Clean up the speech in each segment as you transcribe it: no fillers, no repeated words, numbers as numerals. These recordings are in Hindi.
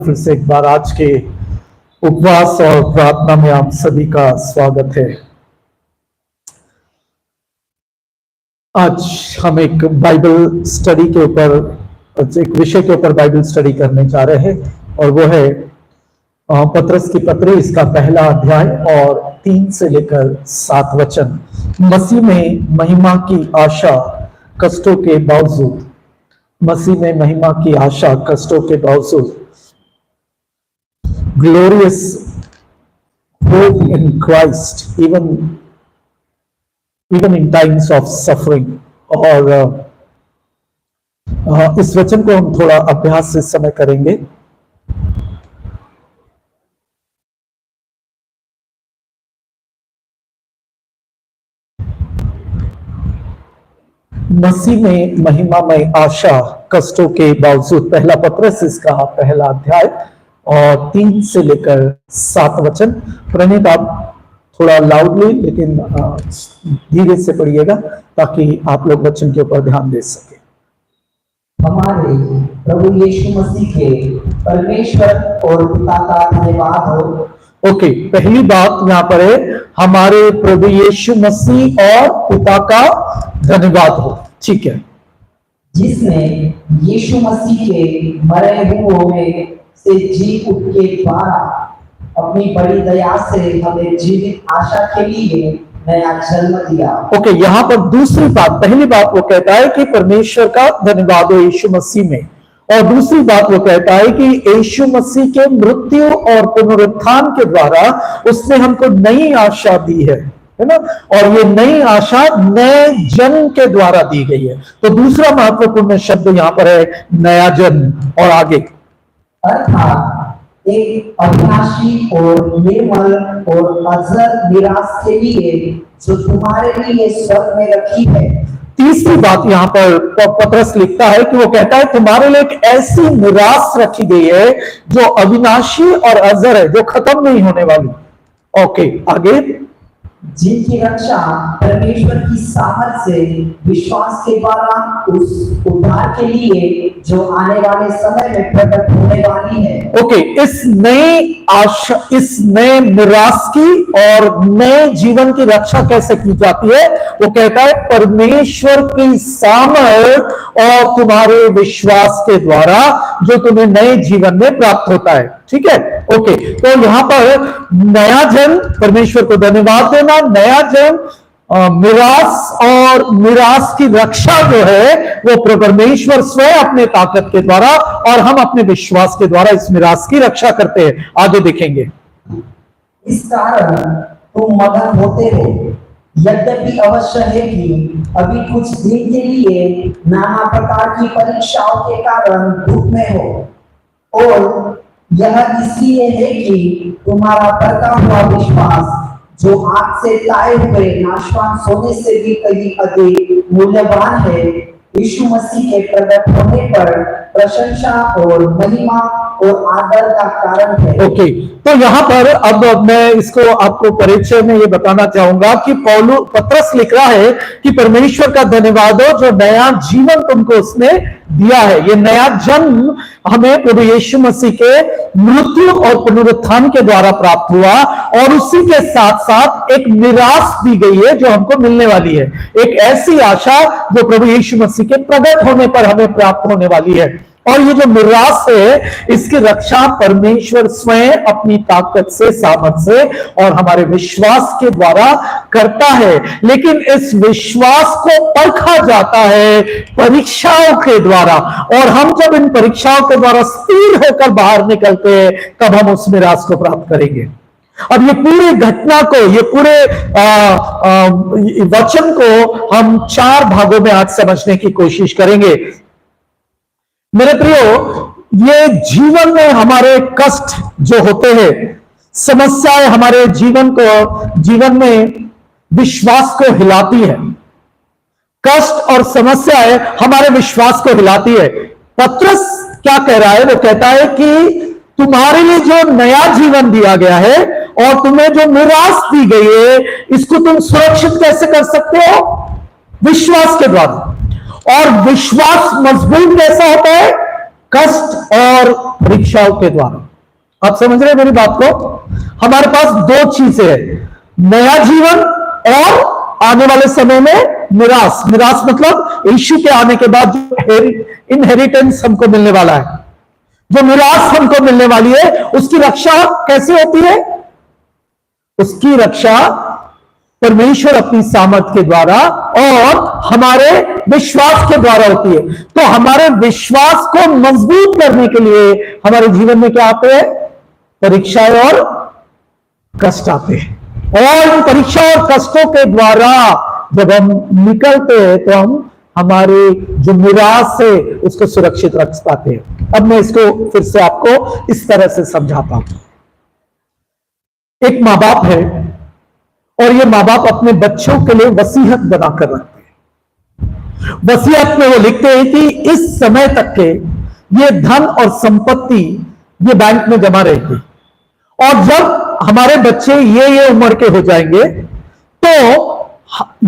फिर से एक बार आज के उपवास और प्रार्थना में आप सभी का स्वागत है। आज हम एक बाइबल स्टडी के ऊपर, एक विषय के ऊपर बाइबल स्टडी करने जा रहे हैं और वो है पतरस की पत्री, इसका पहला अध्याय और 3 से लेकर 7 वचन। मसीह में महिमा की आशा कष्टों के बावजूद, मसीह में महिमा की आशा कष्टों के बावजूद, glorious hope in Christ even in times of suffering। और इस वचन को हम थोड़ा अभ्यास से इस समय करेंगे। मसीह में महिमामय आशा कष्टों के बावजूद, पहला पतरस इसका पहला अध्याय और 3 से लेकर 7 वचन। प्रणीत आप थोड़ा लाउडली लेकिन धीरे से पढ़िएगा ताकि आप लोग वचन के ऊपर ध्यान दे सके। हमारे प्रभु यीशु मसीह के परमेश्वर और पिता का धन्यवाद हो। ओके, पहली बात यहाँ पर है हमारे प्रभु यीशु मसीह और पिता का धन्यवाद हो। ठीक है, जिसने यीशु मसीह के मरे हुओं में से जी उठ के द्वारा अपनी बड़ी दया से हमें जीवित आशा के लिए नया जन्म दिया। ओके, यहाँ पर दूसरी बात, पहली बात वो कहता है कि परमेश्वर का धन्यवाद हो यीशु मसीह में, और दूसरी बात वो कहता है कि यीशु मसीह के मृत्यु और पुनरुत्थान के द्वारा उसने हमको नई आशा दी है ना, और ये नई आशा नए जन्म के द्वारा दी गई है। तो दूसरा महत्वपूर्ण शब्द यहाँ पर है नया जन्म। और आगे अर्थात एक अविनाशी और निर्मल और अजर निराश के लिए जो तुम्हारे लिए स्वर्ग में रखी है। तीसरी बात यहाँ पर पतरस लिखता है कि वो कहता है तुम्हारे लिए एक ऐसी निराश रखी गई है जो अविनाशी और अजर है, जो खत्म नहीं होने वाली। ओके, आगे, जिनकी रक्षा परमेश्वर की सामर्थ्य से विश्वास के द्वारा उस उद्धार के लिए जो आने वाले समय में प्रकट होने वाली है। ओके, इस नई आशा, इस नए निराश की और नए जीवन की रक्षा कैसे की जाती है? वो कहता है परमेश्वर की सामर्थ्य और तुम्हारे विश्वास के द्वारा जो तुम्हें नए जीवन में प्राप्त होता है। ठीक है, ओके, तो यहां पर नया जन्म, परमेश्वर को धन्यवाद देना, नया जन्म, निराश और निराश की रक्षा जो है वो परमेश्वर स्वयं अपने ताकत के द्वारा और हम अपने विश्वास के द्वारा इस निराश की रक्षा करते हैं। आगे देखेंगे। इस कारण तुम मगन होते हो, यद्यपि अवश्य है कि अभी कुछ दिन के लिए नाना प्रकार की परीक्षाओं के कारण दुख में हो, और यह इसलिए है कि तुम्हारा बढ़ता हुआ विश्वास जो आग से ताए हुए नाशवान सोने से भी कहीं अधिक मूल्यवान है, यीशु मसीह के प्रकट होने पर प्रशंसा और महिमा और आदर का कारण है। ओके, तो यहाँ पर अब मैं इसको आपको परिचय में ये बताना चाहूंगा कि पतरस लिख रहा है कि परमेश्वर का धन्यवाद हो जो नया जीवन तुमको उसने दिया है। ये नया जन्म हमें प्रभु यीशु मसीह के मृत्यु और पुनरुत्थान के द्वारा प्राप्त हुआ, और उसी के साथ साथ एक निराश दी गई है जो हमको मिलने वाली है, एक ऐसी आशा जो प्रभु यीशु मसीह के प्रकट होने पर हमें प्राप्त होने वाली है। और ये जो निराश है इसकी रक्षा परमेश्वर स्वयं अपनी ताकत से, सामर्थ से और हमारे विश्वास के द्वारा करता है। लेकिन इस विश्वास को परखा जाता है परीक्षाओं के द्वारा, और हम जब इन परीक्षाओं के द्वारा स्थिर होकर बाहर निकलते हैं तब हम उस निराश को प्राप्त करेंगे। अब ये पूरी घटना को, ये पूरे वचन को हम 4 भागों में आज समझने की कोशिश करेंगे। मेरे प्रियो, ये जीवन में हमारे कष्ट जो होते हैं, समस्याएं हमारे जीवन में विश्वास को हिलाती है। कष्ट और समस्याएं हमारे विश्वास को हिलाती है। पतरस क्या कह रहा है? वो कहता है कि तुम्हारे लिए जो नया जीवन दिया गया है और तुम्हें जो निराश दी गई है, इसको तुम सुरक्षित कैसे कर सकते हो? विश्वास के द्वारा। और विश्वास मजबूत कैसा होता है? कष्ट और परीक्षाओं के द्वारा। आप समझ रहे हैं मेरी बात को? हमारे पास दो चीजें हैं, नया जीवन और आने वाले समय में निराश। निराश मतलब यीशु के आने के बाद जो इनहेरिटेंस हमको मिलने वाला है, जो निराश हमको मिलने वाली है, उसकी रक्षा कैसे होती है? उसकी रक्षा परमेश्वर अपनी सामर्थ के द्वारा और हमारे विश्वास के द्वारा होती है। तो हमारे विश्वास को मजबूत करने के लिए हमारे जीवन में क्या आते हैं? परीक्षाएं और कष्ट आते हैं। और इन परीक्षा और कष्टों के द्वारा जब हम निकलते हैं तो हम हमारी जो निराश है उसको सुरक्षित रख पाते हैं। अब मैं इसको फिर से आपको इस तरह से समझाता हूं। एक मां बाप है और ये मां बाप अपने बच्चों के लिए वसीयत बनाकर रखते हैं। वसीयत में वो लिखते हैं कि इस समय तक के ये धन और संपत्ति ये बैंक में जमा रहेगी, और जब हमारे बच्चे ये उम्र के हो जाएंगे तो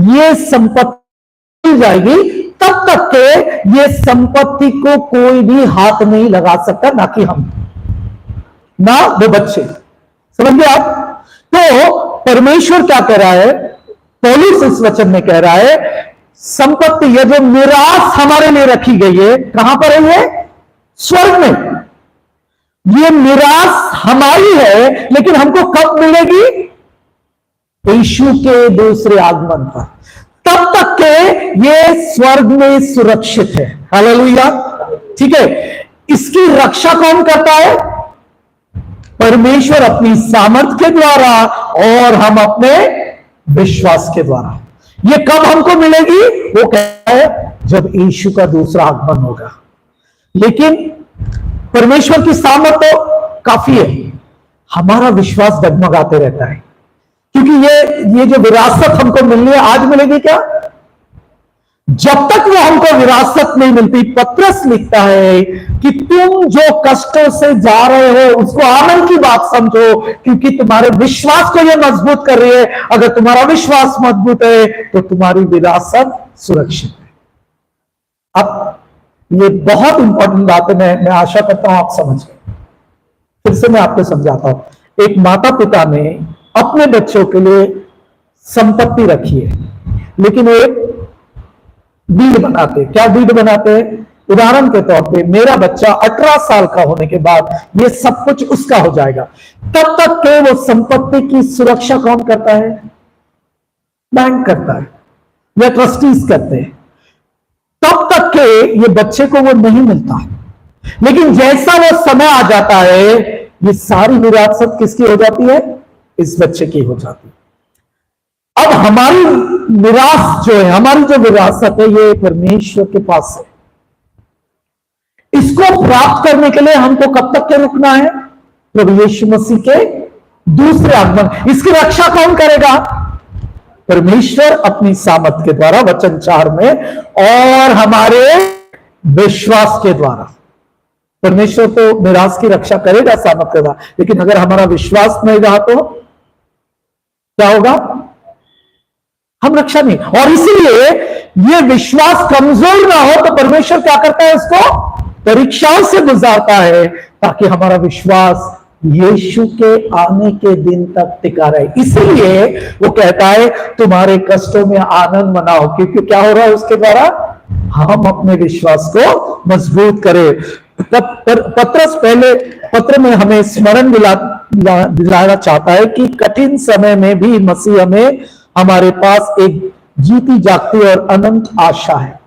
ये संपत्ति मिल जाएगी, तब तक के ये संपत्ति को कोई भी हाथ नहीं लगा सकता, ना कि हम, ना वो बच्चे। समझ गए आप? तो परमेश्वर क्या कह रहा है? पौलुस इस वचन में कह रहा है, संपत्ति ये जो मिरास हमारे लिए रखी गई है, कहां पर है ये? स्वर्ग में। ये मिरास हमारी है, लेकिन हमको कब मिलेगी? यीशु के दूसरे आगमन पर। तब तक के ये स्वर्ग में सुरक्षित है। हालेलुया। ठीक है, इसकी रक्षा कौन करता है? परमेश्वर अपनी सामर्थ के द्वारा और हम अपने विश्वास के द्वारा। ये कब हमको मिलेगी? वो कहता है जब यीशु का दूसरा आगमन होगा। लेकिन परमेश्वर की सामर्थ तो काफी है, हमारा विश्वास डगमगाते रहता है, क्योंकि ये जो विरासत हमको मिलनी है, आज मिलेगी क्या? जब तक वो हमको विरासत नहीं मिलती। पत्रस लिखता है कि तुम जो कष्टों से जा रहे हो उसको आनंद की बात समझो, क्योंकि तुम्हारे विश्वास को ये मजबूत कर रही है। अगर तुम्हारा विश्वास मजबूत है तो तुम्हारी विरासत सुरक्षित है। अब ये बहुत इंपॉर्टेंट बात है, मैं आशा करता हूं आप समझ गए। फिर से मैं आपको समझाता हूं। एक माता पिता ने अपने बच्चों के लिए संपत्ति रखी है, लेकिन वो एक डीड बनाते। क्या डीड बनाते हैं? उदाहरण के तौर पे मेरा बच्चा 18 साल का होने के बाद ये सब कुछ उसका हो जाएगा, तब तक के वो संपत्ति की सुरक्षा कौन करता है? बैंक करता है या ट्रस्टीज करते हैं। तब तक के ये बच्चे को वो नहीं मिलता है, लेकिन जैसा वो समय आ जाता है, ये सारी विरासत किसकी हो जाती है? इस बच्चे की हो जाती है। अब हमारी निराश जो है, हमारी जो विरासत है, ये परमेश्वर के पास है। इसको प्राप्त करने के लिए हमको कब तक के रुकना है? प्रभु यीशु मसीह के दूसरे आगमन। इसकी रक्षा कौन करेगा? परमेश्वर अपनी सामर्थ के द्वारा, वचन 4 में, और हमारे विश्वास के द्वारा। परमेश्वर तो निराश की रक्षा करेगा सामर्थ के द्वारा, लेकिन अगर हमारा विश्वास नहीं रहा तो क्या होगा? हम रक्षा नहीं। और इसलिए ये विश्वास कमजोर ना हो तो परमेश्वर क्या करता है? उसको परीक्षाओं से गुजारता है, ताकि हमारा विश्वास यीशु के आने के दिन तक टिका रहे। इसीलिए वो कहता है तुम्हारे कष्टों में आनंद मनाओ, क्योंकि क्या हो रहा है उसके द्वारा? हम अपने विश्वास को मजबूत करें। पत्रस पहले पत्र में हमें स्मरण दिलाना चाहता है कि कठिन समय में भी मसीह हमें, हमारे पास एक जीती जागती और अनंत आशा है।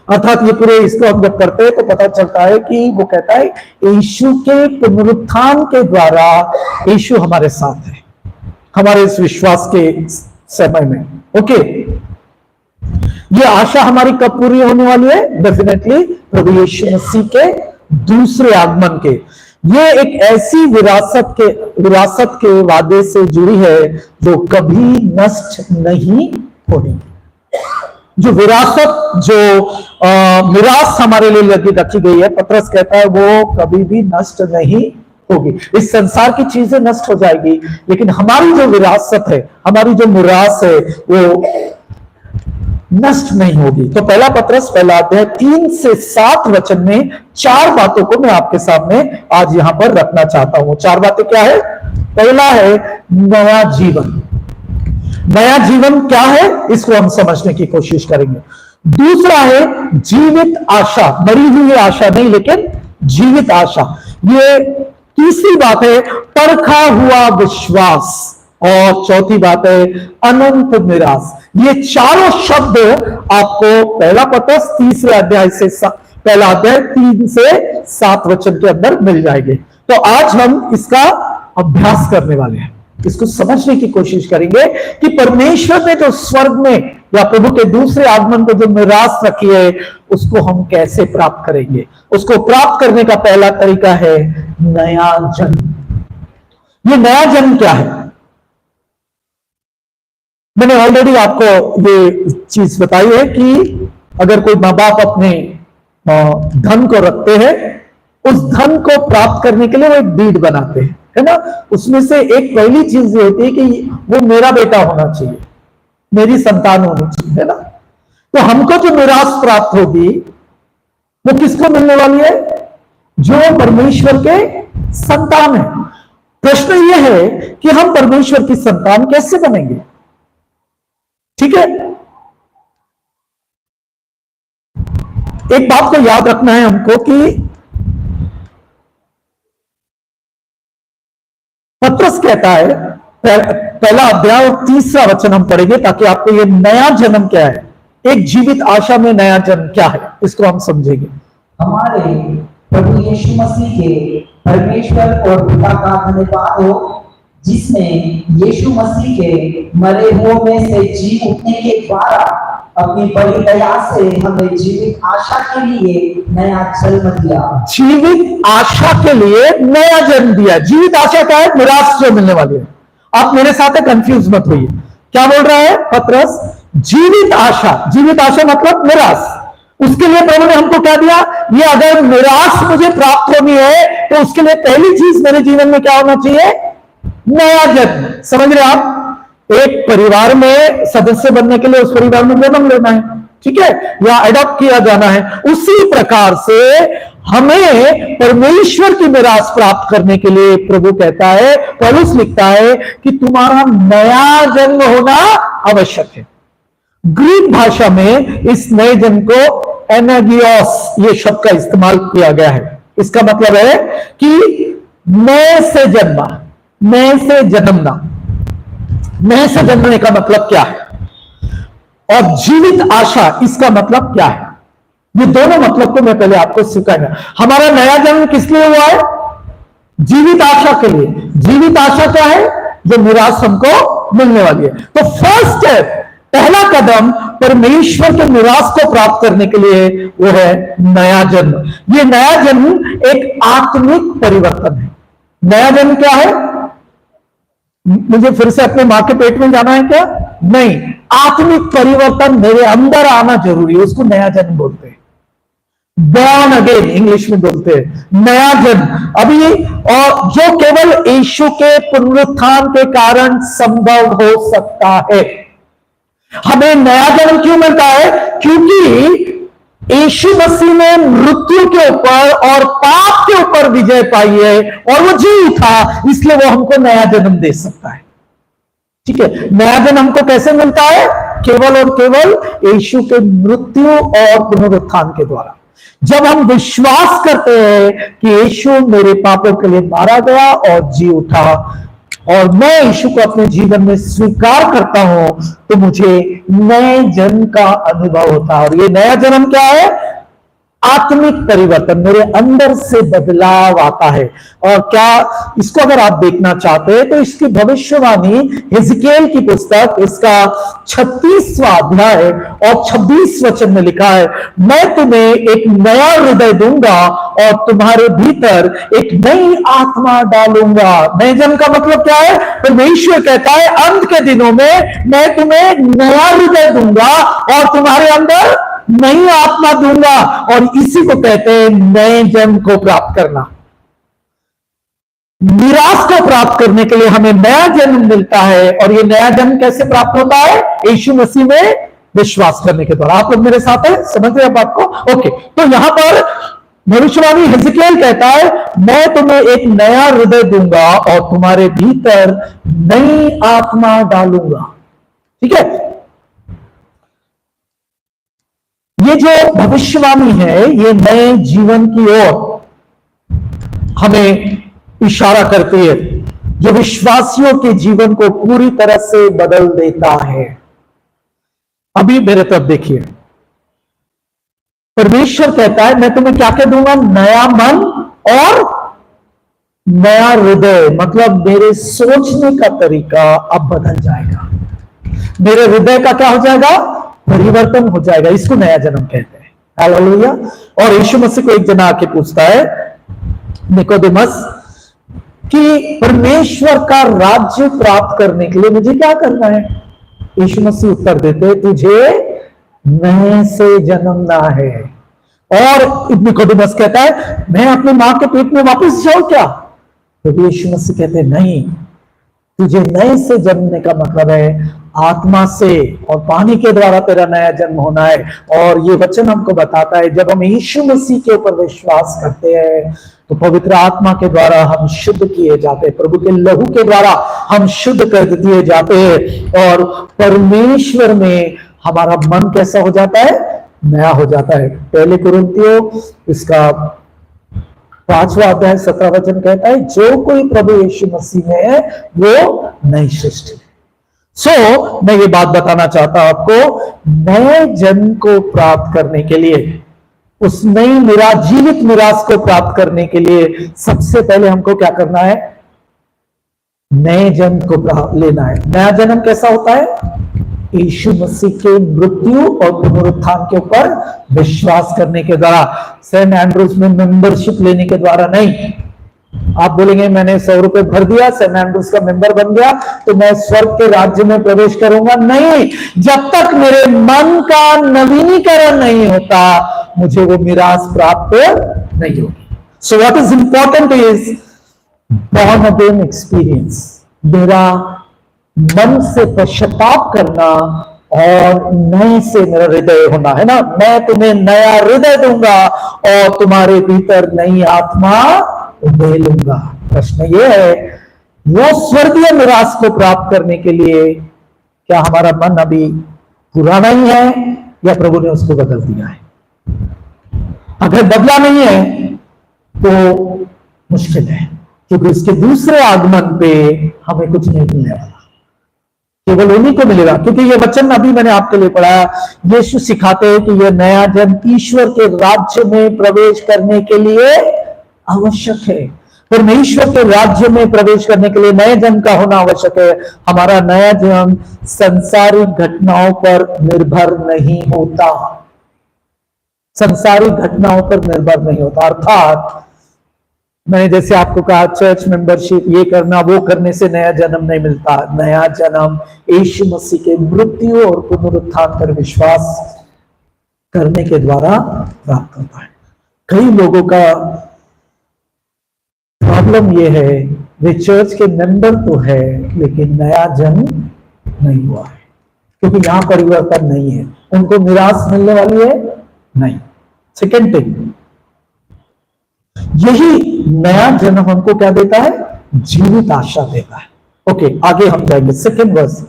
अर्थात ये पूरे इसको हम जब करते हैं तो पता चलता है कि वो कहता है यीशु के पुनरुत्थान के द्वारा यीशु हमारे साथ है, हमारे इस विश्वास के समय में। ओके, ये आशा हमारी कब पूरी होने वाली है? डेफिनेटली प्रभु यीशु मसीह के दूसरे आगमन के। ये एक ऐसी विरासत के वादे से जुड़ी है जो कभी नष्ट नहीं होगी। जो विरासत, जो मिरास हमारे लिए रखी गई है, पत्रस कहता है वो कभी भी नष्ट नहीं होगी। इस संसार की चीजें नष्ट हो जाएगी, लेकिन हमारी जो विरासत है, हमारी जो मिरास है, वो नष्ट नहीं होगी। तो पहला पत्रस पहला अध्याय 3 से 7 वचन में 4 बातों को मैं आपके सामने आज यहां पर रखना चाहता हूं। 4 बातें क्या है? पहला है नया जीवन। नया जीवन क्या है, इसको हम समझने की कोशिश करेंगे। दूसरा है जीवित आशा, मरी हुई आशा नहीं लेकिन जीवित आशा। ये तीसरी बात है परखा हुआ विश्वास, और चौथी बात है अनंत निराश। ये चारों शब्द आपको पहला पत्रस तीसरे अध्याय से पहला अध्याय 3 से 7 वचन के अंदर मिल जाएंगे। तो आज हम इसका अभ्यास करने वाले हैं, इसको समझने की कोशिश करेंगे कि परमेश्वर ने जो स्वर्ग में या प्रभु के दूसरे आगमन को जो निराश रखी है उसको हम कैसे प्राप्त करेंगे। उसको प्राप्त करने का पहला तरीका है नया जन्म। ये नया जन्म क्या है? मैंने ऑलरेडी आपको ये चीज बताई है कि अगर कोई माँ बाप अपने धन को रखते हैं, उस धन को प्राप्त करने के लिए वो एक डीड बनाते हैं, है ना। उसमें से एक पहली चीज ये होती है कि वो मेरा बेटा होना चाहिए, मेरी संतान होनी चाहिए, है ना। तो हमको जो मिरास प्राप्त होगी वो किसको मिलने वाली है? जो परमेश्वर के संतान है। प्रश्न ये है कि हम परमेश्वर की संतान कैसे बनेंगे? ठीक है, एक बात को याद रखना है हमको कि पत्रस कहता है, पहला अध्याय और तीसरा वचन हम पढ़ेंगे ताकि आपको ये नया जन्म क्या है, एक जीवित आशा में नया जन्म क्या है, इसको हम समझेंगे। हमारे प्रभु यीशु मसीह के परमेश्वर और पिता का धन्यवाद हो, जिसने यीशु मसीह के मरे हुए में से जी उठने के द्वारा अपनी बड़ी दया से हमें जीवित आशा के लिए नया जन्म दिया। जीवित आशा के लिए नया जन्म दिया। जीवित आशा क्या है? निराश जो मिलने वाली है। आप मेरे साथ कंफ्यूज मत होइए, क्या बोल रहा है पत्रस? जीवित आशा। जीवित आशा मतलब निराश। उसके लिए प्रभु ने हमको क्या दिया? ये अगर निराश मुझे प्राप्त होनी है तो उसके लिए पहली चीज मेरे जीवन में क्या होना चाहिए? नया जन्म। समझ रहे आप? एक परिवार में सदस्य बनने के लिए उस परिवार में जन्म लेना है, ठीक है, या अडॉप्ट किया जाना है। उसी प्रकार से हमें परमेश्वर की मिरास प्राप्त करने के लिए प्रभु कहता है, पौलुस लिखता है कि तुम्हारा नया जन्म होना आवश्यक है। ग्रीक भाषा में इस नए जन्म को एनागियोस ये शब्द का इस्तेमाल किया गया है। इसका मतलब है कि नए से जन्मा, नए से जन्मना। नए से जन्मने का मतलब क्या है और जीवित आशा इसका मतलब क्या है? ये दोनों मतलब को मैं पहले आपको सिखाऊंगा। हमारा नया जन्म किस लिए हुआ है? जीवित आशा के लिए। जीवित आशा क्या है? जो निराश हमको मिलने वाली है। तो फर्स्ट स्टेप, पहला कदम परमेश्वर के निराश को प्राप्त करने के लिए वो है नया जन्म। ये नया जन्म एक आत्मिक परिवर्तन है। नया जन्म क्या है? मुझे फिर से अपने मां के पेट में जाना है क्या? नहीं, आत्मिक परिवर्तन मेरे अंदर आना जरूरी है, उसको नया जन्म बोलते हैं। बॉर्न अगेन इंग्लिश में बोलते हैं, नया जन्म। अभी और जो केवल यीशु के पुनरुत्थान के कारण संभव हो सकता है। हमें नया जन्म क्यों मिलता है? क्योंकि यीशु मसीह ने मृत्यु के ऊपर और पाप के ऊपर विजय पाई है और वो जी उठा, इसलिए वो हमको नया जन्म दे सकता है। ठीक है, नया जन्म हमको कैसे मिलता है? केवल और केवल यीशु के मृत्यु और पुनरुत्थान के द्वारा। जब हम विश्वास करते हैं कि यीशु मेरे पापों के लिए मारा गया और जी उठा और मैं यीशु को अपने जीवन में स्वीकार करता हूं, तो मुझे नए जन्म का अनुभव होता है। और ये नया जन्म क्या है? आत्मिक परिवर्तन, मेरे अंदर से बदलाव आता है। और क्या इसको अगर आप देखना चाहते हैं तो इसकी भविष्यवाणी हिजकियेल की पुस्तक इसका 36वां अध्याय और 26 वचन में लिखा है, मैं तुम्हें एक नया हृदय दूंगा और तुम्हारे भीतर एक नई आत्मा डालूंगा। नए जन्म का मतलब क्या है? परमेश्वर कहता है अंत के दिनों में मैं तुम्हें नया हृदय दूंगा और तुम्हारे अंदर नई आत्मा दूंगा। और इसी को कहते हैं नए जन्म को प्राप्त करना। निराश को प्राप्त करने के लिए हमें नया जन्म मिलता है। और ये नया जन्म कैसे प्राप्त होता है? यीशु मसीह में विश्वास करने के द्वारा। आप लोग मेरे साथ है, समझ रहे हैं बात को? ओके, तो यहां पर भविष्यवाणी हिजकियेल कहता है, मैं तुम्हें एक नया हृदय दूंगा और तुम्हारे भीतर नई आत्मा डालूंगा। ठीक है, ये जो भविष्यवाणी है ये नए जीवन की ओर हमें इशारा करती है, जो विश्वासियों के जीवन को पूरी तरह से बदल देता है। अभी मेरे तरफ देखिए, परमेश्वर कहता है मैं तुम्हें क्या कह दूंगा? नया मन और नया हृदय। मतलब मेरे सोचने का तरीका अब बदल जाएगा, मेरे हृदय का क्या हो जाएगा? परिवर्तन हो जाएगा। इसको नया जन्म कहते हैं। हालेलुया। और यीशु मसीह को एक जना आके पूछता है, निकोदेमस, कि परमेश्वर का राज्य प्राप्त करने के लिए मुझे क्या करना है? यीशु मसीह उत्तर देते, तुझे नए से जन्मना है। और निकोदेमस कहता है, मैं अपनी मां के पेट में वापस जाऊं क्या? तो यीशु मसीह कहते नहीं, तुझे नए से जन्मने का मतलब है आत्मा से और पानी के द्वारा तेरा नया जन्म होना है। और ये वचन हमको बताता है, जब हम यीशु मसीह के ऊपर विश्वास करते हैं तो पवित्र आत्मा के द्वारा हम शुद्ध किए जाते हैं, प्रभु के लहू के द्वारा हम शुद्ध कर दिए जाते हैं। और परमेश्वर में हमारा मन कैसा हो जाता है? नया हो जाता है। पहले कुरिन्थियों इसका 5वां अध्याय 17 वचन कहता है, जो कोई प्रभु यीशु मसीह में है वो नई सृष्टि है। सो मैं ये बात बताना चाहता हूं आपको, नए जन्म को प्राप्त करने के लिए, उस नई जीवित मिरास को प्राप्त करने के लिए सबसे पहले हमको क्या करना है? नए जन्म को लेना है। नया जन्म कैसा होता है? यीशु मसीह के मृत्यु और पुनरुत्थान के ऊपर विश्वास करने के द्वारा। सेंट एंड्रूज में मेंबरशिप लेने के द्वारा नहीं। आप बोलेंगे मैंने 100 रुपए भर दिया, सेंट एंड्रूज का मेंबर बन गया तो मैं स्वर्ग के राज्य में प्रवेश करूंगा। नहीं, जब तक मेरे मन का नवीनीकरण नहीं होता मुझे वो मिरास प्राप्त नहीं होगी। So what is important is born again experience. मेरा मन से पश्चाताप करना और नए से मेरा हृदय होना है ना। मैं तुम्हें नया हृदय दूंगा और तुम्हारे भीतर नई आत्मा दे लूंगा। प्रश्न यह है, वो स्वर्गीय मिरास को प्राप्त करने के लिए क्या हमारा मन अभी पुराना ही है या प्रभु ने उसको बदल दिया है? अगर बदला नहीं है तो मुश्किल है, क्योंकि उसके दूसरे आगमन पे हमें कुछ नहीं मिलने वाला, केवल उन्हीं को मिलेगा। क्योंकि ये वचन अभी मैंने आपके लिए पढ़ा, यीशु सिखाते हैं कि यह नया जन्म ईश्वर के राज्य में प्रवेश करने के लिए आवश्यक है। परमेश्वर के राज्य में प्रवेश करने के लिए नए जन्म का होना आवश्यक है। हमारा नया जन्म संसारिक घटनाओं पर निर्भर नहीं होता, संसारिक घटनाओं पर निर्भर नहीं होता। अर्थात मैंने जैसे आपको कहा, चर्च मेंबरशिप ये करना वो करने से नया जन्म नहीं मिलता। नया जन्म यीशु मसीह के मृत्यु और पुनरुत्थान पर विश्वास करने के द्वारा प्राप्त होता है। कई लोगों का प्रॉब्लम ये है, वे चर्च के मेंबर तो है लेकिन नया जन्म नहीं हुआ है, क्योंकि यहां परिवर्तन नहीं है, उनको मिरास मिलने वाली है नहीं। सेकेंड थिंग, यही नया जन्म हमको क्या देता है? जीवित आशा देता है। ओके, आगे हम जाएंगे। सेकेंड वर्स,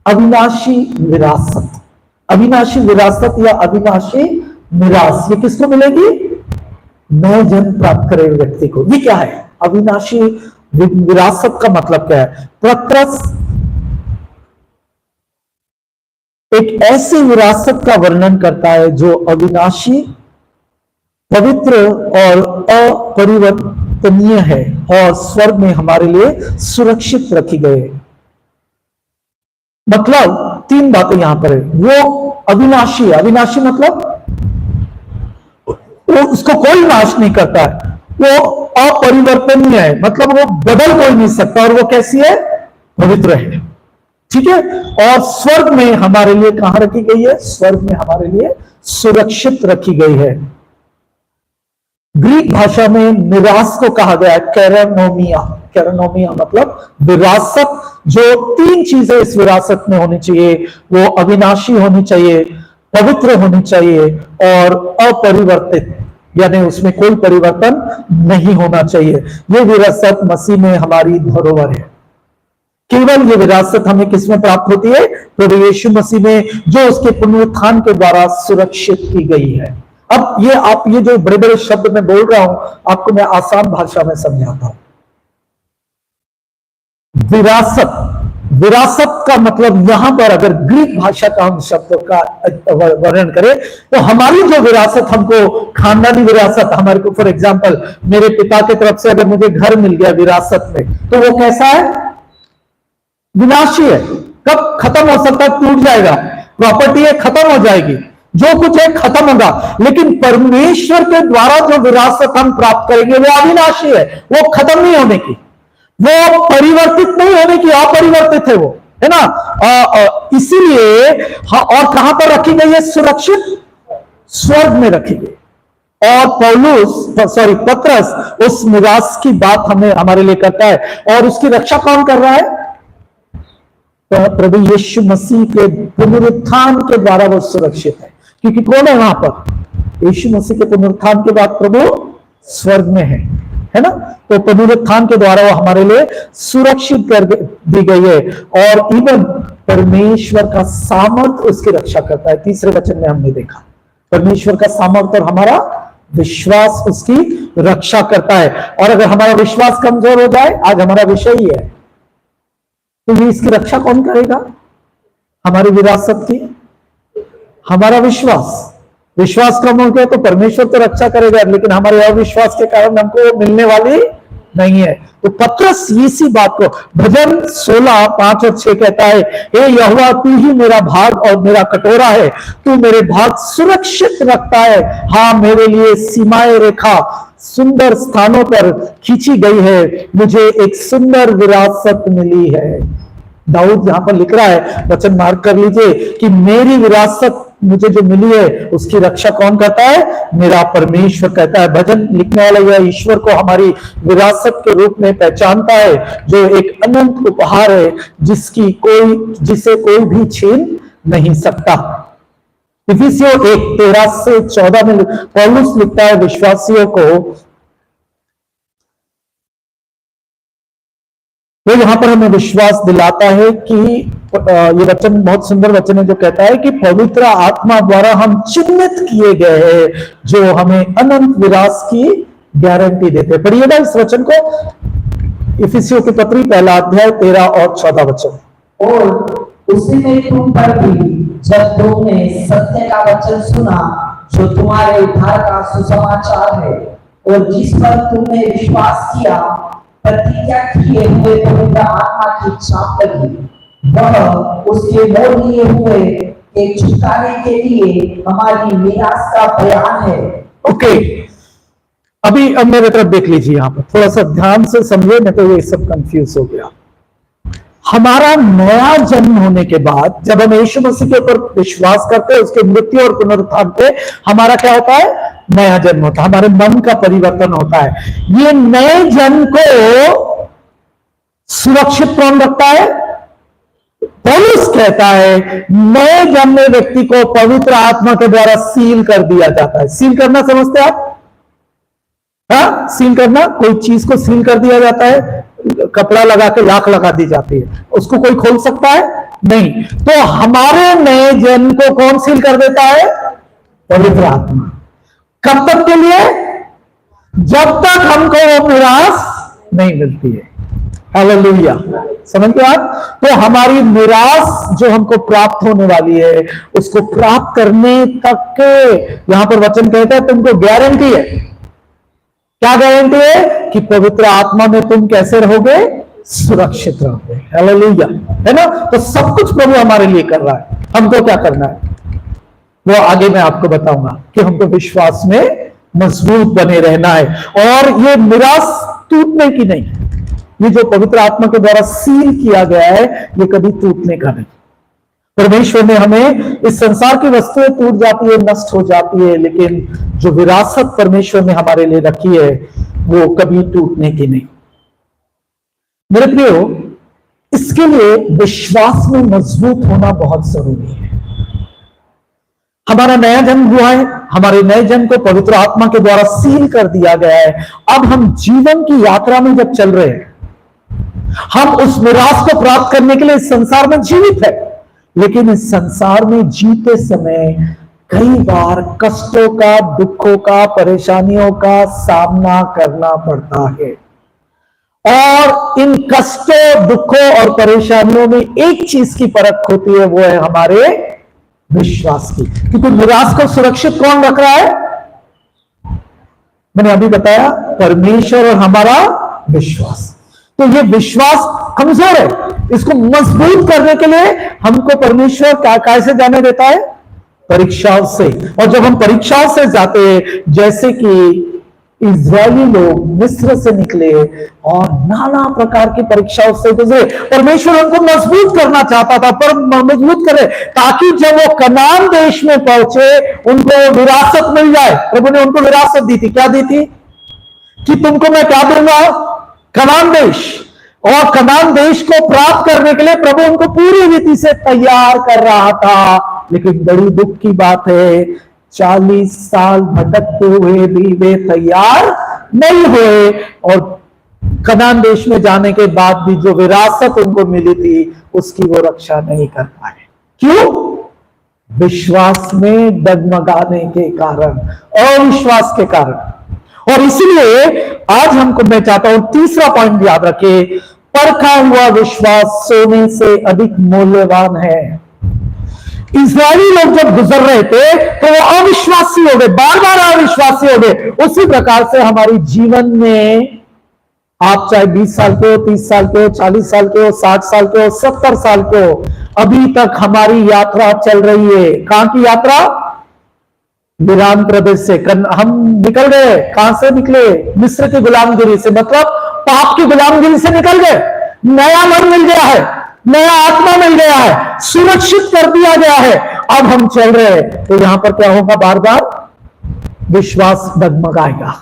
अविनाशी विरासत। अविनाशी विरासत या अविनाशी मिरास ये किसको मिलेगी? नए जन्म प्राप्त करे व्यक्ति को। ये क्या है अविनाशी विरासत का मतलब क्या है? पत्रस एक ऐसी विरासत का वर्णन करता है जो अविनाशी, पवित्र और अपरिवर्तनीय है और स्वर्ग में हमारे लिए सुरक्षित रखी गई है। मतलब 3 बातें यहां पर है। वो अविनाशी है, अविनाशी मतलब वो उसको कोई नाश नहीं करता है। वो अपरिवर्तनीय है, मतलब वो बदल कोई नहीं सकता, और वो कैसी है? पवित्र है। ठीक है। और स्वर्ग में हमारे लिए कहां रखी गई है? स्वर्ग में हमारे लिए सुरक्षित रखी गई है। ग्रीक भाषा में मिरास को कहा गया है कैरानोमिया। कैरानोमिया मतलब विरासत। जो तीन चीजें इस विरासत में होनी चाहिए, वो अविनाशी होनी चाहिए, पवित्र होनी चाहिए और अपरिवर्तित, यानी उसमें कोई परिवर्तन नहीं होना चाहिए। ये विरासत मसीह में हमारी धरोहर है। केवल ये विरासत हमें किसमें प्राप्त होती है? प्रभु यीशु मसीह में, जो उसके पुनरुत्थान के द्वारा सुरक्षित की गई है। अब ये जो बड़े बड़े शब्द मैं बोल रहा हूं, आपको मैं आसान भाषा में समझाता हूं। विरासत का मतलब यहां पर अगर ग्रीक भाषा का हम शब्द का वर्णन करें तो हमारी जो विरासत, हमको खानदानी विरासत, हमारे को फॉर एग्जांपल मेरे पिता की तरफ से अगर मुझे घर मिल गया विरासत में, तो वो कैसा है? विनाशी है। कब खत्म हो सकता है? टूट जाएगा। प्रॉपर्टी है, खत्म हो जाएगी, जो कुछ है खत्म होगा। लेकिन परमेश्वर के द्वारा जो विरासत हम प्राप्त करेंगे वो अविनाशी है, वो खत्म नहीं होने की, वो परिवर्तित नहीं होने की, अपरिवर्तित है वो, है ना। इसीलिए और कहां पर रखी गई है? सुरक्षित स्वर्ग में रखी गई। और पत्रस उस मिरास की बात हमारे लिए करता है, और उसकी रक्षा कौन कर रहा है? प्रभु यीशु मसीह के पुनरुत्थान के द्वारा वो सुरक्षित है। क्योंकि कौन है वहां पर? यीशु मसीह के पुनरुत्थान के बाद प्रभु स्वर्ग में है ना। तो पुनरुत्थान के द्वारा वो हमारे लिए सुरक्षित कर दी गई है। और इवन परमेश्वर का सामर्थ्य उसकी रक्षा करता है। तीसरे वचन में हमने देखा परमेश्वर का सामर्थ्य और हमारा विश्वास उसकी रक्षा करता है। और अगर हमारा विश्वास कमजोर हो जाए, आज हमारा विषय ही है, तो ये इसकी रक्षा कौन करेगा? हमारी विरासत की हमारा विश्वास कम हो गया तो परमेश्वर तो रक्षा करेगा, लेकिन हमारे अविश्वास के कारण हमको मिलने वाली नहीं है। तो पत्रस इसी बात को भजन 16 5 और 6 कहता है, हे यहोवा तू ही मेरा भाग और मेरा कटोरा है, तू मेरे भाग सुरक्षित रखता है। हाँ, मेरे लिए सीमाएं रेखा सुंदर स्थानों पर खींची गई है, मुझे एक सुंदर विरासत मिली है। दाऊद यहां पर लिख रहा है, वचन मार्क कर लीजिए, कि मेरी विरासत मुझे जो मिली है उसकी रक्षा कौन करता है? मेरा परमेश्वर कहता है। भजन लिखने वाला यह ईश्वर को हमारी विरासत के रूप में पहचानता है, जो एक अनंत उपहार है जिसे कोई भी छीन नहीं सकता। इफिसियों 1:13 से 14 में पौलुस लिखता है विश्वासियों को, वो यहां पर हमें विश्वास दिलाता है कि ये वचन बहुत सुंदर वचन है, जो कहता है कि पवित्र आत्मा द्वारा हम चिन्हित किए गए हैं, जो हमें अनंत विरास की गारंटी देते हैं। पढ़िएगा इस वचन को, इफिसियों की पत्री 1 अध्याय 13 और 14 वचन। और उसी में तुम पर भी, जब तुमने सत्य का वचन सुना, जो तुम्हारे उद्धार का सुसमाचार है, और जिस पर तुमने विश्वास किया, प्रतिज्ञा किए हुए पवित्र आत्मा की छाप लगी, वह उसके मोल लिए हुए एक छुटकारे के लिए हमारी मिरास का बयान है। ओके, अभी अब मेरे तरफ देख लीजिए, यहां पर थोड़ा सा ध्यान से समझे, नहीं तो ये सब कंफ्यूज हो गया। हमारा नया जन्म होने के बाद जब हम यीशु मसीह के ऊपर विश्वास करते हैं, उसके मृत्यु और पुनरुत्थान पे हमारा क्या होता है? नया जन्म होता है, हमारे मन का परिवर्तन होता है। ये नए जन्म को सुरक्षित कौन रखता है? पौलुस कहता है नए जन्मे व्यक्ति को पवित्र आत्मा के द्वारा सील कर दिया जाता है। सील करना समझते हैं आप? हाँ, सील करना, कोई चीज को सील कर दिया जाता है, कपड़ा लगा के लाख लगा दी जाती है, उसको कोई खोल सकता है? नहीं। तो हमारे नए जन्म को कौन सील कर देता है? पवित्र आत्मा। कब तक के लिए? जब तक हमको वो मिरास नहीं मिलती है। हालेलुया, समझ गए आप? तो हमारी मिरास जो हमको प्राप्त होने वाली है, उसको प्राप्त करने तक के यहां पर वचन कहता है तुमको गारंटी है। क्या गारंटी है? कि पवित्र आत्मा में तुम कैसे रहोगे? सुरक्षित रहोगे। हालेलुया, है ना। तो सब कुछ प्रभु हमारे लिए कर रहा है, हमको क्या करना है वो आगे मैं आपको बताऊंगा, कि हमको विश्वास में मजबूत बने रहना है। और ये मिरास टूटने की नहीं, ये जो पवित्र आत्मा के द्वारा सील किया गया है, ये कभी टूटने का नहीं। परमेश्वर ने हमें, इस संसार की वस्तुएं टूट जाती है, नष्ट हो जाती है, लेकिन जो विरासत परमेश्वर ने हमारे लिए रखी है वो कभी टूटने की नहीं। मेरे प्रियो, इसके लिए विश्वास में मजबूत होना बहुत जरूरी है। हमारा नया जन्म हुआ है, हमारे नए जन्म को पवित्र आत्मा के द्वारा सील कर दिया गया है। अब हम जीवन की यात्रा में जब चल रहे हैं, हम उस मिरास को प्राप्त करने के लिए इस संसार में जीवित है, लेकिन इस संसार में जीते समय कई बार कष्टों का, दुखों का, परेशानियों का सामना करना पड़ता है। और इन कष्टों, दुखों और परेशानियों में एक चीज की परख होती है, वो है हमारे विश्वास की। क्योंकि मिरास को सुरक्षित कौन रख रहा है? मैंने अभी बताया, परमेश्वर और हमारा विश्वास। तो ये विश्वास कमजोर है, इसको मजबूत करने के लिए हमको परमेश्वर कैसे जाने देता है? परीक्षाओं से। और जब हम परीक्षाओं से जाते हैं, जैसे कि इजरायली लोग मिस्र से निकले और नाना प्रकार की परीक्षाओं से गुजरे, परमेश्वर उनको मजबूत करना चाहता था, पर मजबूत करे ताकि जब वो कनान देश में पहुंचे उनको विरासत मिल जाए। प्रभु ने उनको विरासत दी थी। क्या दी थी? कि तुमको मैं क्या दूंगा? कनान देश। और कनान देश को प्राप्त करने के लिए प्रभु उनको पूरी रीति से तैयार कर रहा था। लेकिन बड़ी दुख की बात है, 40 साल भटकते हुए भी वे तैयार नहीं हुए, और कनान देश में जाने के बाद भी जो विरासत उनको मिली थी उसकी वो रक्षा नहीं कर पाए। क्यों? विश्वास में डगमगाने के कारण, अविश्वास के कारण। और इसलिए आज मैं चाहता हूं तीसरा पॉइंट याद रखे, परखा हुआ विश्वास सोने से अधिक मूल्यवान है। इस्राएली लोग जब गुजर रहे थे तो वो अविश्वासी हो गए, बार बार अविश्वासी हो गए। उसी प्रकार से हमारी जीवन में, आप चाहे 20 साल के हो, 30 साल के हो, 40 साल के हो, 60 साल के हो, 70 साल के हो, अभी तक हमारी यात्रा चल रही है। कहां की यात्रा? ईरान प्रदेश से हम निकल गए। कहां से निकले? मिस्र की गुलामगिरी से, मतलब पाप की गुलामगिरी से निकल गए। नया मन मिल गया है, नया आत्मा मिल गया है, सुरक्षित कर दिया गया है। अब हम चल रहे हैं। तो यहां पर क्या होगा? बार बार विश्वास डगमगाएगा।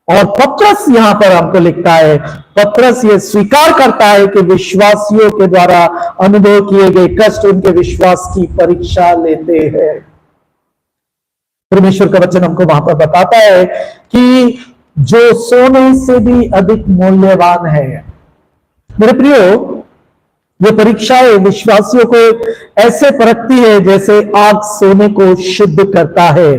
और पत्रस यहां पर हमको लिखता है, पत्रस ये स्वीकार करता है कि विश्वासियों के द्वारा अनुभव किए गए कष्ट उनके विश्वास की परीक्षा लेते हैं। परमेश्वर का वचन हमको वहां पर बताता है कि जो सोने से भी अधिक मूल्यवान है। मेरे प्रियो, ये परीक्षाएं विश्वासियों को ऐसे परखती है जैसे आग सोने को शुद्ध करता है।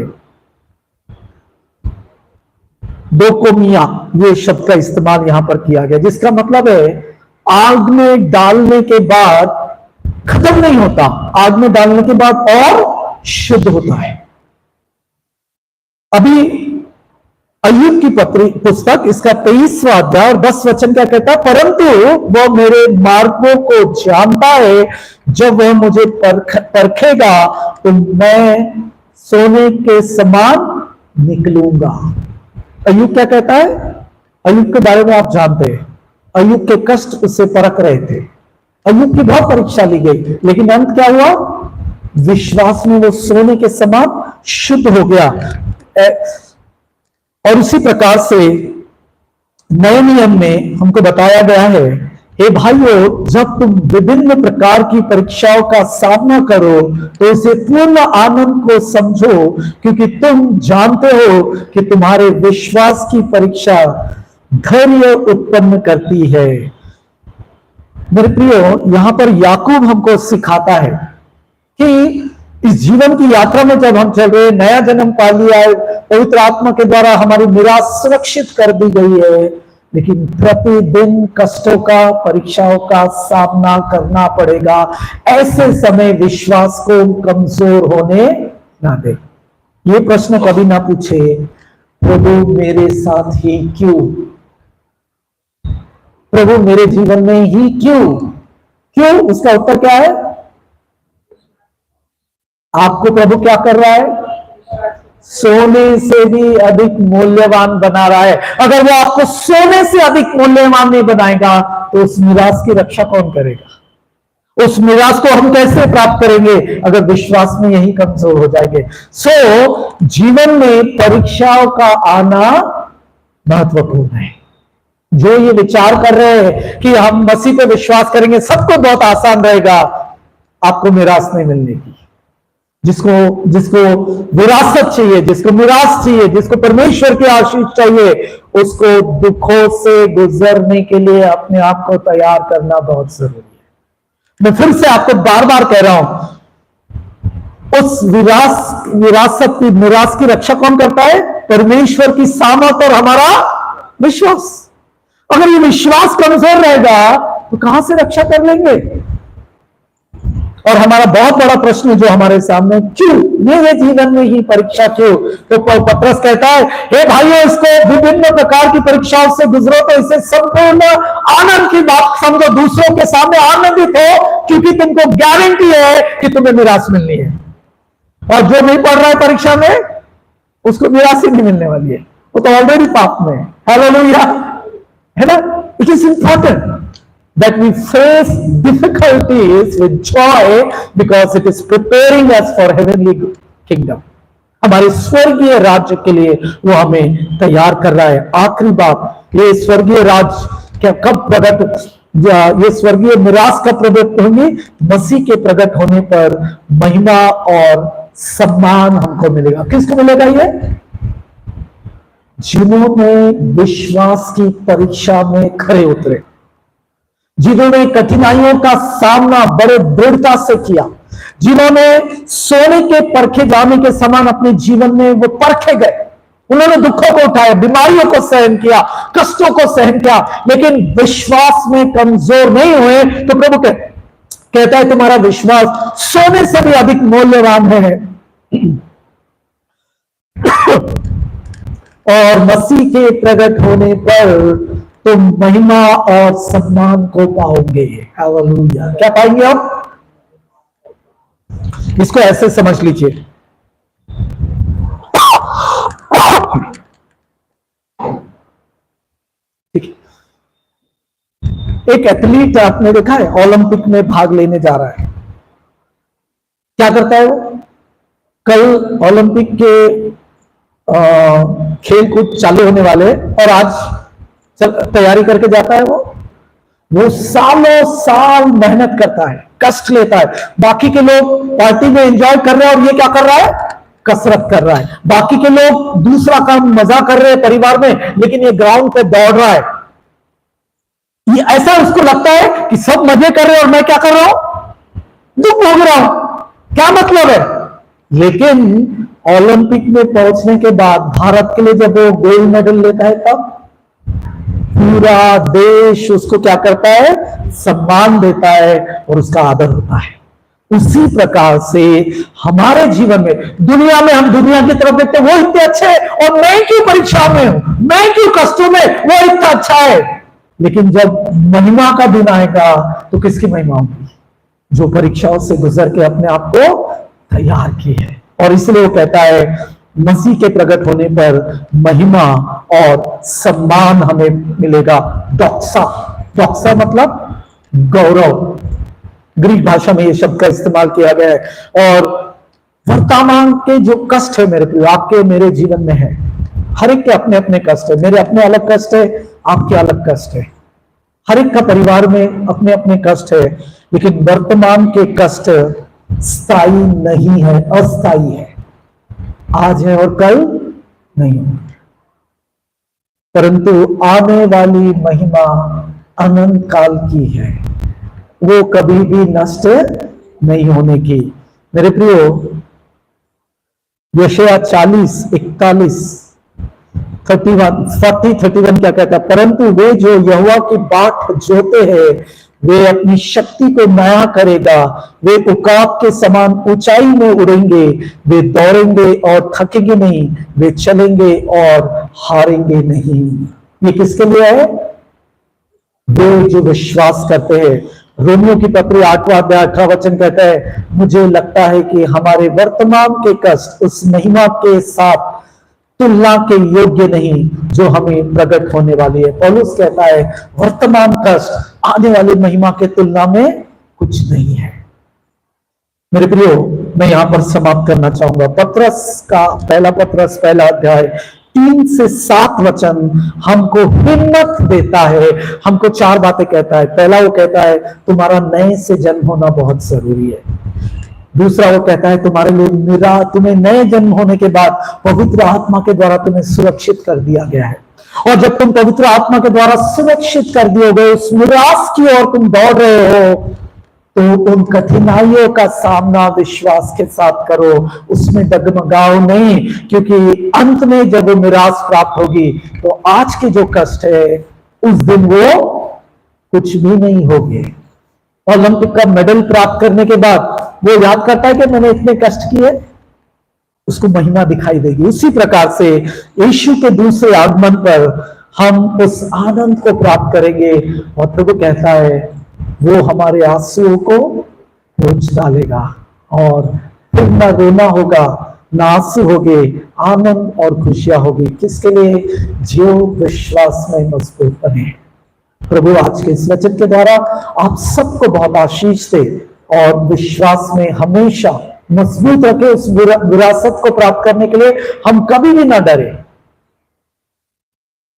डोकोमिया, ये शब्द का इस्तेमाल यहां पर किया गया, जिसका मतलब है आग में डालने के बाद खत्म नहीं होता, आग में डालने के बाद और शुद्ध होता है। अभी अय्यूब की पुस्तक, इसका 23वां अध्याय और 10 वचन क्या कहता है? परंतु वह मेरे मार्गों को जानता है, जब वह मुझे परखेगा तो मैं सोने के समान निकलूंगा। अय्यूब क्या कहता है? अय्यूब के बारे में आप जानते हैं, अय्यूब के कष्ट उससे परख रहे थे। अय्यूब की बहुत परीक्षा ली गई, लेकिन अंत क्या हुआ? विश्वास में वो सोने के समान शुद्ध हो गया। और उसी प्रकार से नए नियम में हमको बताया गया है, हे भाइयों, जब तुम विभिन्न प्रकार की परीक्षाओं का सामना करो तो इसे पूर्ण आनंद को समझो, क्योंकि तुम जानते हो कि तुम्हारे विश्वास की परीक्षा धैर्य उत्पन्न करती है। मेरे प्रियो, यहां पर याकूब हमको सिखाता है कि इस जीवन की यात्रा में जब हम चल रहे, नया जन्म पा लिया है, पवित्र आत्मा के द्वारा हमारी मिरास सुरक्षित कर दी गई है, लेकिन प्रतिदिन कष्टों का, परीक्षाओं का सामना करना पड़ेगा। ऐसे समय विश्वास को कमजोर होने ना दे। ये प्रश्न कभी ना पूछे, प्रभु मेरे साथ ही क्यों? प्रभु मेरे जीवन में ही क्यों? क्यों? उसका उत्तर क्या है? आपको प्रभु क्या कर रहा है? सोने से भी अधिक मूल्यवान बना रहा है। अगर वो आपको सोने से अधिक मूल्यवान नहीं बनाएगा तो उस मिरास की रक्षा कौन करेगा? उस मिरास को हम कैसे प्राप्त करेंगे अगर विश्वास में यही कमजोर हो जाएंगे। जीवन में परीक्षाओं का आना महत्वपूर्ण है। जो ये विचार कर रहे हैं कि हम मसीह पे विश्वास करेंगे सबको बहुत आसान रहेगा, आपको मिरास नहीं मिलने की। जिसको विरासत चाहिए, जिसको मिरास चाहिए, जिसको परमेश्वर की आशीष चाहिए, उसको दुखों से गुजरने के लिए अपने आप को तैयार करना बहुत जरूरी है। मैं फिर से आपको बार बार कह रहा हूं, उस मिरास की रक्षा कौन करता है? परमेश्वर की सामर्थ और हमारा विश्वास। अगर ये विश्वास कमजोर रहेगा तो कहां से रक्षा कर लेंगे? और हमारा बहुत बड़ा प्रश्न जो हमारे सामने, क्यों ये जीवन में ही परीक्षा क्यों? तो पतरस कहता है, हे भाइयों, इसको विभिन्न प्रकार की परीक्षाओं से गुजरो तो इसे संपूर्ण आनंद की बात समझो। दूसरों के सामने आनंदित हो, क्योंकि तुमको गारंटी है कि तुम्हें निराश मिलनी है। और जो नहीं पढ़ रहा है परीक्षा में, उसको निराश ही नहीं मिलने वाली है, वो तो ऑलरेडी पाप में है। हालेलुया, है ना? It is important that we face difficulties with joy because it is preparing us for heavenly kingdom. हमारे स्वर्गीय राज्य के लिए वो हमें तैयार कर रहा है। आखिरी बात, ये स्वर्गीय राज्य क्या कब प्रकट, ये स्वर्गीय मिरास कब प्रकट होंगी? मसीह के प्रकट होने पर महिमा और सम्मान हमको मिलेगा। किसको मिलेगा ये? जिन्होंने विश्वास की परीक्षा में खरे उतरे, जिन्होंने कठिनाइयों का सामना बड़े दृढ़ता से किया, जिन्होंने सोने के परखे जाने के समान अपने जीवन में वो परखे गए, उन्होंने दुखों को उठाया, बीमारियों को सहन किया, कष्टों को सहन किया, लेकिन विश्वास में कमजोर नहीं हुए, तो प्रभु कहता है तुम्हारा विश्वास सोने से भी अधिक मूल्यवान है। और मसीह के प्रकट होने पर तुम महिमा और सम्मान को पाओगे। हालेलुया। क्या पाएंगे आप? इसको ऐसे समझ लीजिए, एक एथलीट आपने देखा है, ओलंपिक में भाग लेने जा रहा है, क्या करता है वो? कल ओलंपिक के खेल कूद चालू होने वाले और आज तैयारी करके जाता है। वो सालों साल मेहनत करता है, कष्ट लेता है। बाकी के लोग पार्टी में एंजॉय कर रहे हैं और ये क्या कर रहा है? कसरत कर रहा है। बाकी के लोग दूसरा काम मजा कर रहे हैं परिवार में, लेकिन ये ग्राउंड पे दौड़ रहा है। ये ऐसा उसको लगता है कि सब मजे कर रहे हैं और मैं क्या कर रहा हूं? दुख भोग रहा हूं। क्या मतलब है? लेकिन ओलंपिक में पहुंचने के बाद भारत के लिए जब वो गोल्ड मेडल लेता है, तब पूरा देश उसको क्या करता है? सम्मान देता है और उसका आदर होता है। उसी प्रकार से हमारे जीवन में, दुनिया में हम दुनिया की तरफ देखते हैं, वो इतने अच्छे हैं और मैं क्यों परीक्षा में हूं, मैं क्यों कष्टों में, वो इतना अच्छा है। लेकिन जब महिमा का दिन आएगा तो किसकी महिमा होगी? जो परीक्षाओं से गुजर के अपने आप को तैयार की है। और इसलिए वो कहता है मसीह के प्रकट होने पर महिमा और सम्मान हमें मिलेगा। डॉक्सा, डॉक्सा मतलब गौरव, ग्रीक भाषा में ये शब्द का इस्तेमाल किया गया है। और वर्तमान के जो कष्ट है मेरे प्रिय, आपके मेरे जीवन में है, हर एक के अपने अपने कष्ट है। मेरे अपने अलग कष्ट है, आपके अलग कष्ट है, हर एक का परिवार में अपने अपने कष्ट है। लेकिन वर्तमान के कष्ट स्थायी नहीं है, अस्थायी है। आज है और कल नहीं होगा, परंतु आने वाली महिमा अनंत काल की है, वो कभी भी नष्ट नहीं होने की। मेरे प्रियो, यशायाह 40, 41, 31 क्या कहता है? परंतु वे जो यहोवा की बाट जोते हैं, वे अपनी शक्ति को नया करेगा, वे उकाब के समान ऊंचाई में उड़ेंगे, वे दौड़ेंगे और थकेंगे नहीं, वे चलेंगे और हारेंगे नहीं। ये किसके लिए है? वे जो विश्वास करते हैं। रोमियो की पत्री 8वां अध्याय 18 वचन कहता है, मुझे लगता है कि हमारे वर्तमान के कष्ट उस महिमा के साथ तुलना के योग्य नहीं जो हमें प्रकट होने वाली है। पौलुस कहता है वर्तमान कष्ट आने वाली महिमा के तुलना में कुछ नहीं है। मेरे प्रियो, मैं यहां पर समाप्त करना चाहूंगा। पत्रस का पहला पत्रस पहला अध्याय 3 से 7 वचन हमको हिम्मत देता है, हमको 4 बातें कहता है। पहला वो कहता है तुम्हारा नए से जन्म होना बहुत जरूरी है। दूसरा वो कहता है तुम्हारे लिए तुम्हें नए जन्म होने के बाद पवित्र आत्मा के द्वारा तुम्हें सुरक्षित कर दिया गया है, और जब तुम पवित्र आत्मा के द्वारा सुरक्षित कर दिए गए, उस निराश की ओर तुम दौड़ रहे हो, तो उन कठिनाइयों का सामना विश्वास के साथ करो, उसमें डगमगाओ नहीं, क्योंकि अंत में जब वो निराश प्राप्त होगी तो आज के जो कष्ट है उस दिन वो कुछ भी नहीं होंगे। ओलंपिक का मेडल प्राप्त करने के बाद वो याद करता है कि मैंने इतने कष्ट किए, उसको महिमा दिखाई देगी। उसी प्रकार से यीशु के दूसरे आगमन पर हम उस आनंद को प्राप्त करेंगे, और प्रभु कहता है वो हमारे आंसुओं को पोंछ डालेगा, और फिर ना रोना होगा ना आंसू होंगे, आनंद और खुशियां होगी। किसके लिए? जो विश्वास में मजबूत बने। प्रभु आज के इस वचन के द्वारा आप सबको बहुत आशीष दे, और विश्वास में हमेशा मजबूत रखे। उस विरासत को प्राप्त करने के लिए हम कभी भी ना डरे।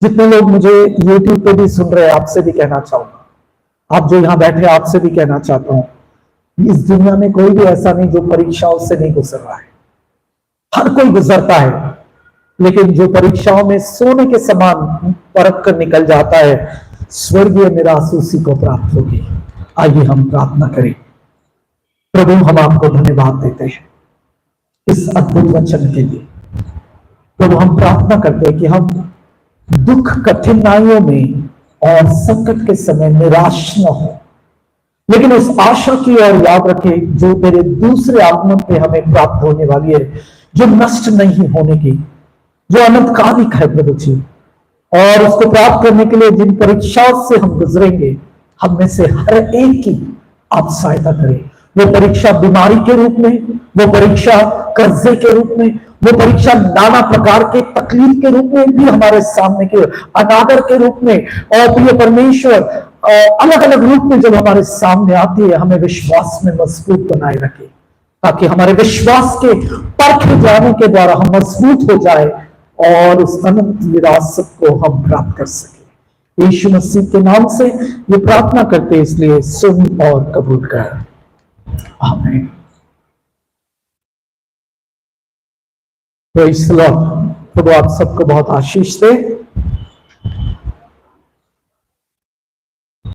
जितने लोग मुझे YouTube पे भी सुन रहे हैं, आपसे भी कहना चाहूंगा, आप जो यहां बैठे आपसे भी कहना चाहता हूं, इस दुनिया में कोई भी ऐसा नहीं जो परीक्षाओं से नहीं गुजर रहा है। हर कोई गुजरता है, लेकिन जो परीक्षाओं में सोने के समान परख कर निकल जाता है, स्वर्गीय निराश उसी को प्राप्त होगी। आइए हम प्रार्थना करें। प्रभु, हम आपको धन्यवाद देते हैं इस अद्भुत वचन के लिए। प्रभु, हम प्रार्थना करते हैं कि हम दुख कठिनाइयों में और संकट के समय निराश न हो, लेकिन उस आशा की ओर याद रखें जो तेरे दूसरे आगमन पे हमें प्राप्त होने वाली है, जो नष्ट नहीं होने की, जो अनंतकालिक है प्रभु जी। और उसको प्राप्त करने के लिए जिन परीक्षाओं से हम गुजरेंगे, हम में से हर एक की आप सहायता करें। वो परीक्षा बीमारी के रूप में, वो परीक्षा कर्जे के रूप में, वो परीक्षा नाना प्रकार के तकलीफ के रूप में भी हमारे सामने के अनादर के रूप में, और प्रिय परमेश्वर अलग अलग रूप में जब हमारे सामने आती है, हमें विश्वास में मजबूत बनाए रखे, ताकि हमारे विश्वास के परखे जाने के द्वारा हम मजबूत हो जाए और उस अनंत विरासत को हम प्राप्त कर सके। यीशु मसीह के नाम से ये प्रार्थना करते, इसलिए सुन और कबूल कर। आमीन। Praise the Lord. प्रभु आप सबको बहुत आशीष दे।